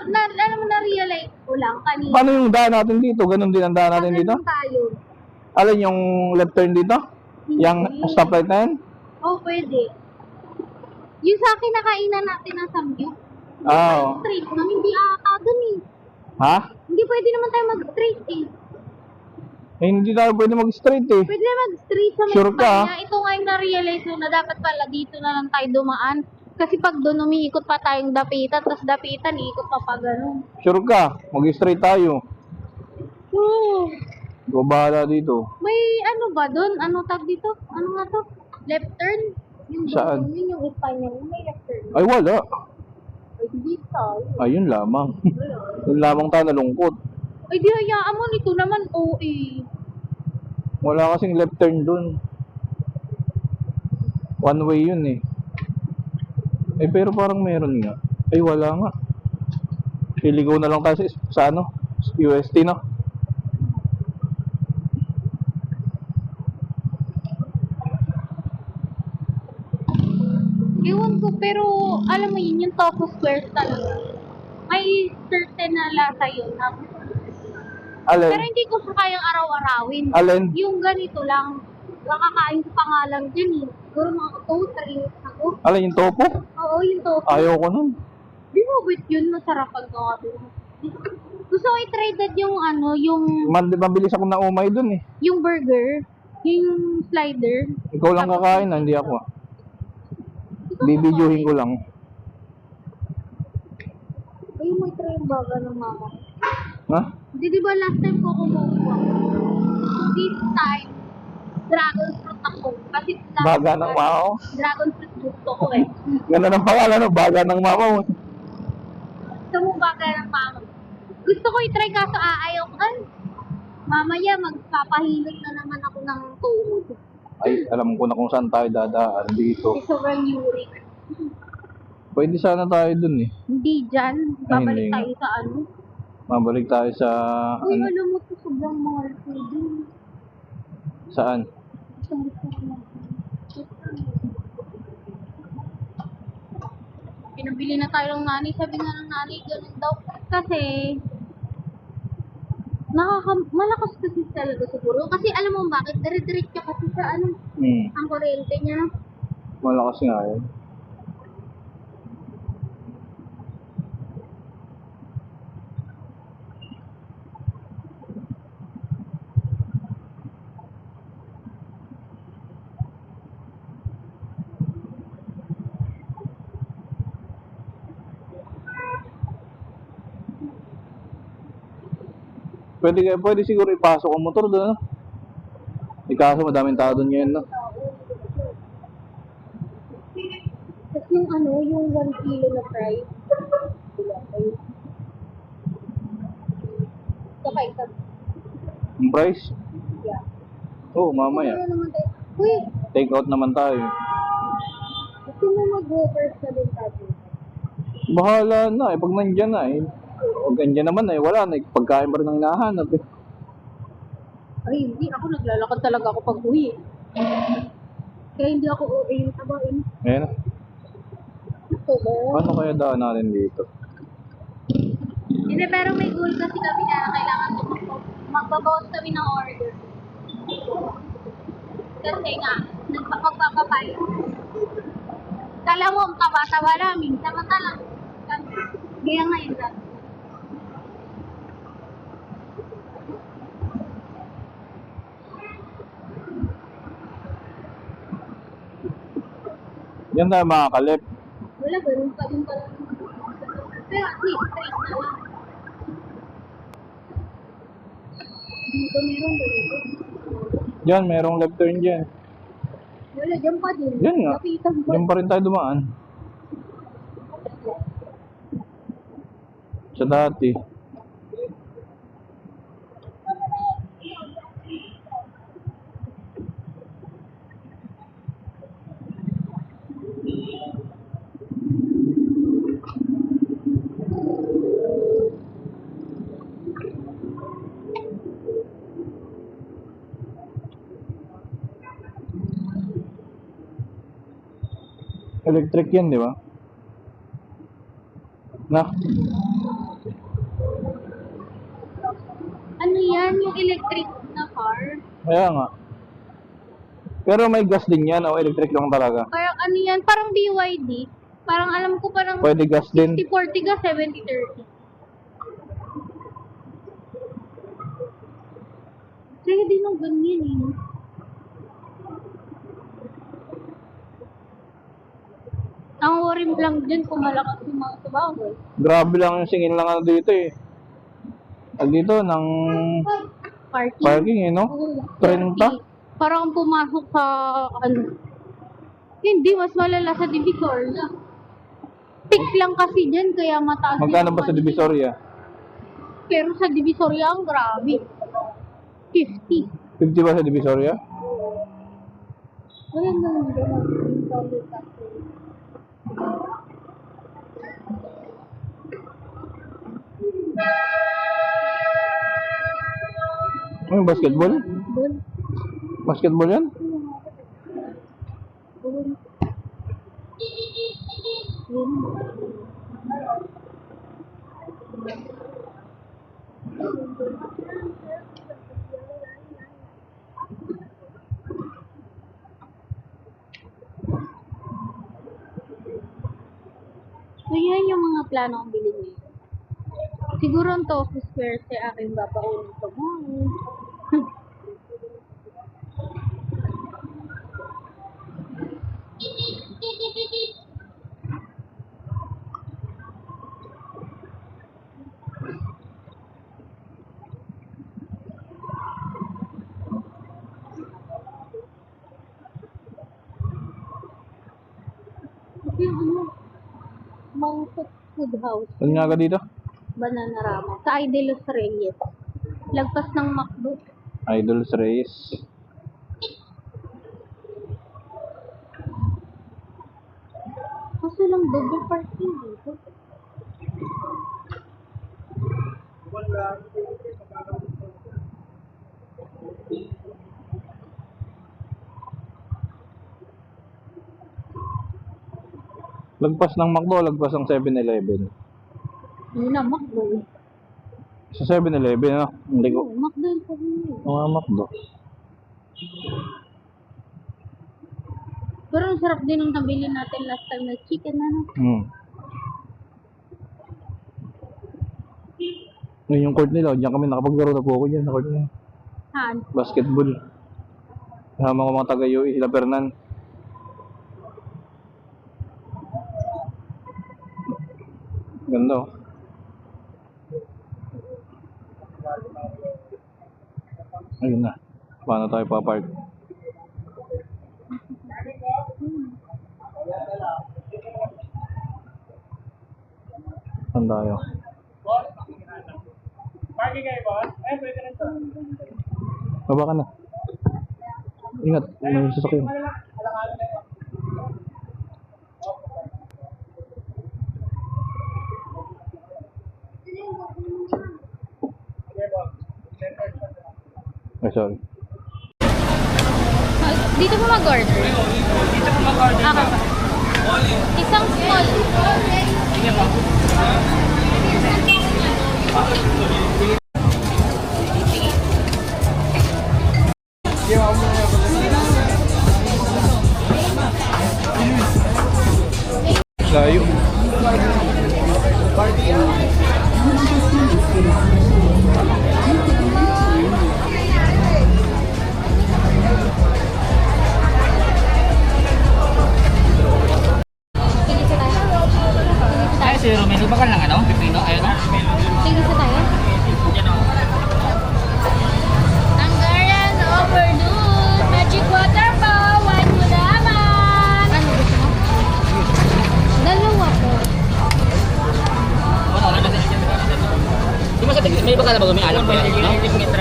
alam mo, na-realize ko lang kanina. Paano yung daan natin dito? Ganun din ang daan natin dito? Ganun tayo. Alin yung left turn dito? Yung stoplight na yan? Oo, pwede. Yung sa akin nakainan natin ng samgyup. Oo. Straight na, hindi ata dun eh. Ha? Hindi pwede naman tayo mag-straight eh. Eh, hindi tayo pwede mag-straight eh. Pwede na mag-straight sa may Sure ka? Espanya. Ito nga yung na-realize ko na dapat pala dito na lang tayo dumaan. Kasi pag doon umiikot pa tayong dapitan, tapos dapitan, iikot pa pa ganun. Sure ka? Mag-straight tayo. Oo. Ikaw bahala dito. May ano ba doon? Ano tag dito? Ano nga to? Left turn? Yung Saan? Yun yung Espanya. May left turn. Ay, wala. Ay, hindi tayo. Ayun lamang. Yun lamang tayo nalungkot. Ay, di hayaan mo nito naman. Oo eh. Wala kasing left turn dun. One way yun eh. Eh, pero parang meron nga. Ay, wala nga. Iligaw na lang tayo sa ano? UST, no? Ewan ko, pero alam mo yun, yung Tofu Squares talaga. May certain na lasa yun. Pero Alin? hindi ko siya kayang araw-arawin. Alin? Yung ganito lang, nakakain ko pa nga lang dyan eh. Siguro mga 2-3 weeks ako. Alin yung topo? Oo, yung tofu. Ayaw ko nun. Di mo wait yun, masarap pag nakabili. Gusto ko i-try that yung ano, Mabilis ako na umay dun eh. yung burger, yung slider. Ikaw lang kakain, hindi ako. Bibidyohin ko lang. Ay, mo i-try yung baga ng mama. Ha? Hindi, di ba last time ko kumuha? This time, dragon fruit ako. Kasi Baga ng mama mo. dragon fruit gusto ko eh. Ganda ng pangalan, no? Baga ng mama mo. Gusto mo baga ng mama. Gusto ko i-try kaso ayaw ko. Ay, mamaya magpapahilot na naman ako ng tuhod. Ay, alam ko na kung saan tayo dadaan dito. Kasi sobrang uric. Pwede sana tayo dun eh. Hindi dyan. Ay, Babalik hindi nga. tayo sa ano. Mabalik tayo sa... Uy, Ano? alam mo to sobrang mahal ko din. Saan? Gusto ko. Pinabili na tayo ng nanay. Sabi nga ng nanay, ganun daw. Kasi, malakas kasi talaga siguro. Kasi alam mo bakit? Dire-diretso kasi sa ano, ang kuryente niya. Malakas nga yun. Pwede siguro ipasok ang motor doon, no? Ikaso madaming tao doon ngayon, no? Tapos yung ano, yung 1 kilo na fries. Saka isa. Yung price? Yeah. Oo, mamaya. Ano naman tayo? Uy, Take out naman tayo. gusto mo mag-go-first na din tayo? Bahala na eh, pag nandyan na eh. O ganyan naman eh, wala na. Pagkain pa rin ang hinahanap eh. Ay, hindi. Ako naglalakad talaga ako pag uwi. Kaya hindi ako OA yung tabain. Ayan. Ito ba? Ano kaya daan natin dito? Hindi, pero may goal kasi kami na kailangan magbabawas kami ng order. Kasi nga, nagpapagpapapay. Kala mo, ang taba-taba namin. Samantalang, gaya ngayon lang. Yan tayo mga kalip. Wala, ganun pa din pala. Pero at least, straight na lang. Dito meron dito. Diyan, merong left turn dyan. Wala, dyan pa din. Yan nga. Lapitan pa. Diyan pa rin tayo dumaan. Sa dati. Electric yan, di ba? Na? Ano yan? Yung electric na car? Kaya nga. Pero may gas din yan o electric lang talaga. Parang ano yan? Parang BYD. Parang alam ko parang Pwede gas din. 60-40 ka, 70-30. Kaya din ang ganyan eh. Ang worry mo lang dyan kung malakas yung mga tubaw. Grabe lang yung singin lang ano dito eh. Dito ng Parking. parking eh, no? Oo, 30? Parang pumasok sa ano. Hindi, mas malala sa Divisoria. Pick lang kasi dyan, kaya mataas. Magkano yung ba sa ano. Divisoria? Pero sa Divisoria, ang grabe. 50. 50 ba sa Divisoria? Wala naman doon. Ano yung basketball? Doon. Basketball yan? Doon. Yun. So, yan yung mga plano kong bilhin niya. Siguro ang Tofu Square sa aking babaunin ko. Kasi yung ano, Mangkok Food House. Saan nga ka dito? Banana Rama. Sa Idelos Reyes. Lagpas ng McDo. Idol's Race. Kaso lang double parking dito. Lagpas ng McDo, lagpas ng 7-Eleven. Yun na, McDo. Sa 7-Eleven, no? Hindi ko. Oo, McDo yung sabi niyo. Mga McDo. Pero ang sarap din ng nabili natin last time na chicken ano. Ngayon yung court nila, diyan kami nakapaglaro na po ako dyan. Sa court nila. Han. Basketball. Kasama ko mga taga-UE, sila Fernan. Ganda oh. Ayun na. Paano tayo papark? Saan tayo? Parking kayo, boss? Eh, pwede rin to. Baba ka na. Ingat, may sasakyan. Ay, sorry. Dito po mag-order. Dito po mag-order. Isang small. Sige po. Layo. Ay, si Romelo, bakal lang ano? Pipino, ayun na. Tingin sa tayo. Yan o. Anggaran overdue. Magic water po. One mo naman. Ano gusto mo? Dalawa po. Ano, ano, ano. Di ba sa may bakal na ba may alam po yan? No?